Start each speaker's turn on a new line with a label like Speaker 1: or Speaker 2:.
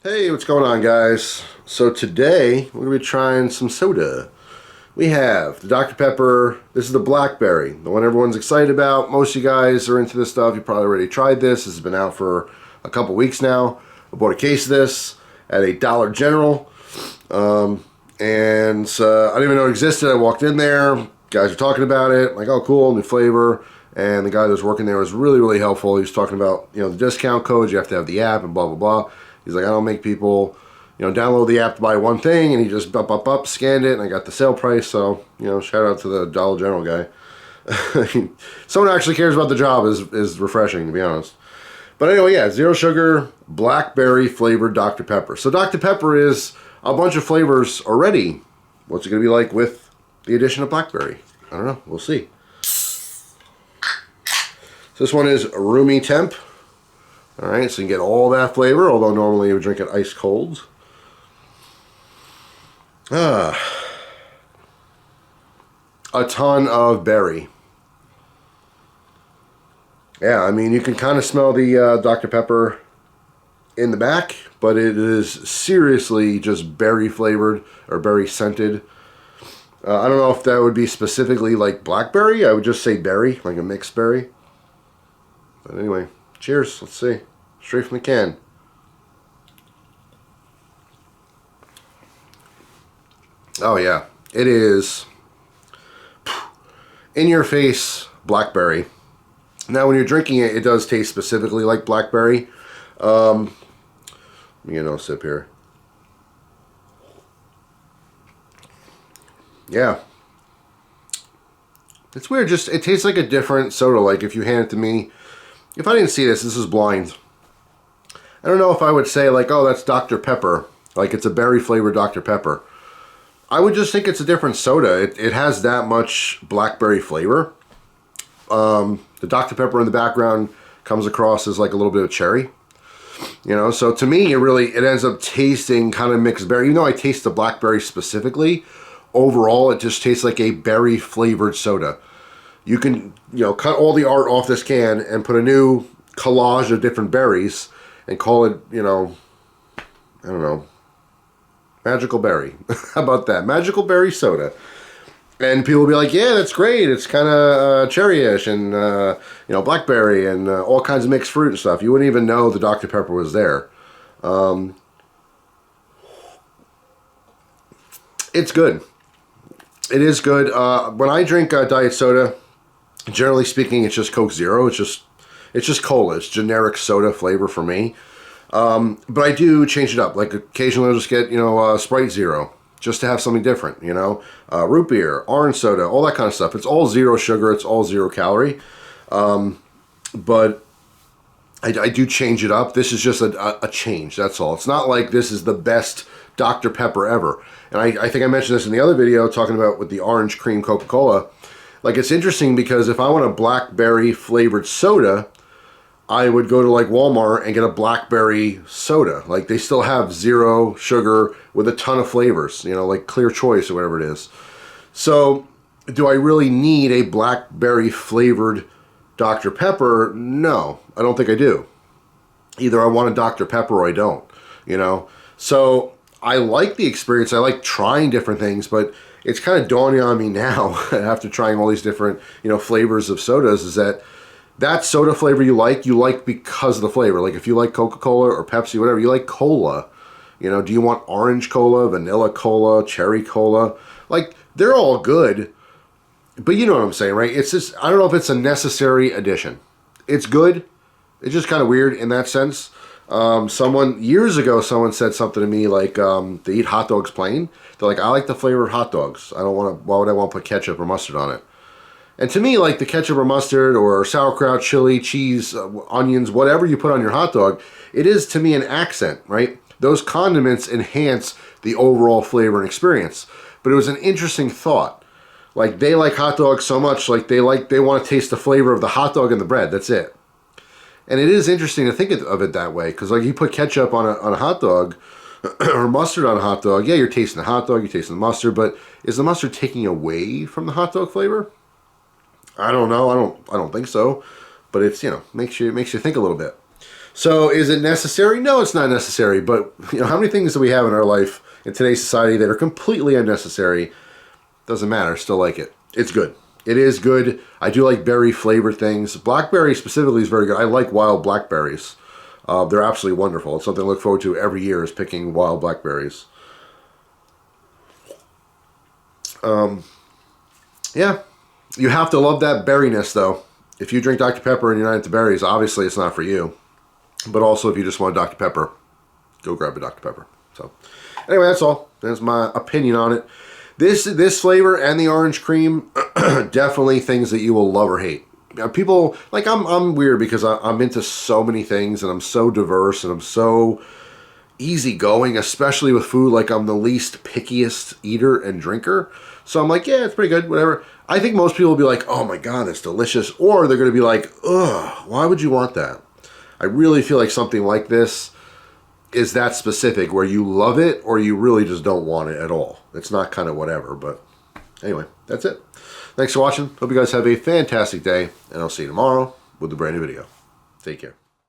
Speaker 1: Hey, what's going on, guys? So today we're going to be trying some soda. We have the Dr. Pepper. This is the Blackberry, the one everyone's excited about. Most of you guys are into this stuff. You probably already tried this. This has been out for a couple weeks now. I bought a case of this at a Dollar General. I didn't even know it existed. I walked in there. Guys were talking about it. I'm like, oh, cool, new flavor. And the guy that was working there was really, really helpful. He was talking about, the discount codes. You have to have the app and blah, blah, blah. He's like, I don't make people, download the app to buy one thing, and he just scanned it, and I got the sale price. So, shout out to the Dollar General guy. Someone actually cares about the job is refreshing, to be honest. But anyway, yeah, zero sugar, blackberry flavored Dr. Pepper. So Dr. Pepper is a bunch of flavors already. What's it going to be like with the addition of blackberry? I don't know. We'll see. So this one is roomy temp. Alright, so you can get all that flavor, although normally you would drink it ice cold. A ton of berry. Yeah, I mean, you can kind of smell the Dr. Pepper in the back, but it is seriously just berry flavored or berry scented. I don't know if that would be specifically like blackberry. I would just say berry, like a mixed berry. But anyway. Cheers. Let's see. Straight from the can. Oh yeah. It is in your face blackberry. Now when you're drinking it, it does taste specifically like blackberry. Let me get a sip here. Yeah. It's weird. Just it tastes like a different soda. Like if you hand it to me. If I didn't see this is blind. I don't know if I would say like, oh, that's Dr. Pepper. Like it's a berry flavored Dr. Pepper. I would just think it's a different soda. It has that much blackberry flavor. The Dr. Pepper in the background comes across as like a little bit of cherry. So to me, it ends up tasting kind of mixed berry. Even though I taste the blackberry specifically, overall it just tastes like a berry flavored soda. You can, cut all the art off this can and put a new collage of different berries and call it, I don't know, magical berry. How about that? Magical berry soda. And people will be like, yeah, that's great. It's kind of cherry-ish and, blackberry and all kinds of mixed fruit and stuff. You wouldn't even know the Dr. Pepper was there. It's good. It is good. When I drink diet soda, generally speaking, it's just Coke Zero. It's just cola. It's generic soda flavor for me. But I do change it up. Like occasionally I'll just get, Sprite Zero just to have something different, root beer, orange soda, all that kind of stuff. It's all zero sugar. It's all 0 calorie. But I do change it up. This is just a change. That's all. It's not like this is the best Dr. Pepper ever. And I think I mentioned this in the other video talking about with the orange cream Coca-Cola. Like, it's interesting because if I want a blackberry flavored soda, I would go to like Walmart and get a blackberry soda. Like, they still have 0 sugar with a ton of flavors, like Clear Choice or whatever it is. So, do I really need a blackberry flavored Dr. Pepper? No, I don't think I do. Either I want a Dr. Pepper or I don't, So, I like the experience. I like trying different things, but it's kind of dawning on me now after trying all these different, flavors of sodas is that soda flavor you like because of the flavor. Like if you like Coca-Cola or Pepsi, whatever, you like cola. Do you want orange cola, vanilla cola, cherry cola? Like, they're all good, but you know what I'm saying, right? It's just, I don't know if it's a necessary addition. It's good. It's just kind of weird in that sense. Years ago, someone said something to me like, they eat hot dogs plain. They're like, I like the flavor of hot dogs. Why would I want to put ketchup or mustard on it? And to me, like the ketchup or mustard or sauerkraut, chili, cheese, onions, whatever you put on your hot dog, it is to me an accent, right? Those condiments enhance the overall flavor and experience. But it was an interesting thought. Like, they like hot dogs so much, like they want to taste the flavor of the hot dog and the bread. That's it. And it is interesting to think of it that way, because like you put ketchup on a hot dog or mustard on a hot dog, yeah, you're tasting the hot dog, you're tasting the mustard, but is the mustard taking away from the hot dog flavor? I don't know. I don't think so. But it's, makes you think a little bit. So is it necessary? No, it's not necessary. But you know, how many things do we have in our life in today's society that are completely unnecessary? Doesn't matter. Still like it. It's good. It is good. I do like berry flavored things. Blackberry specifically is very good. I like wild blackberries. They're absolutely wonderful. It's something I look forward to every year, is picking wild blackberries. Yeah, you have to love that berryness, though. If you drink Dr. Pepper and you're not into berries, obviously it's not for you. But also, if you just want Dr. Pepper, go grab a Dr. Pepper. So, anyway, that's all. That's my opinion on it. This flavor and the orange cream, definitely things that you will love or hate. People, like, I'm weird because I'm into so many things, and I'm so diverse, and I'm so easygoing, especially with food. Like, I'm the least pickiest eater and drinker. So I'm like, yeah, it's pretty good, whatever. I think most people will be like, oh my God, it's delicious. Or they're going to be like, ugh, why would you want that? I really feel like something like this is that specific, where you love it or you really just don't want it at all. It's not kind of whatever, but anyway, that's it. Thanks for watching. Hope you guys have a fantastic day, and I'll see you tomorrow with a brand new video. Take care.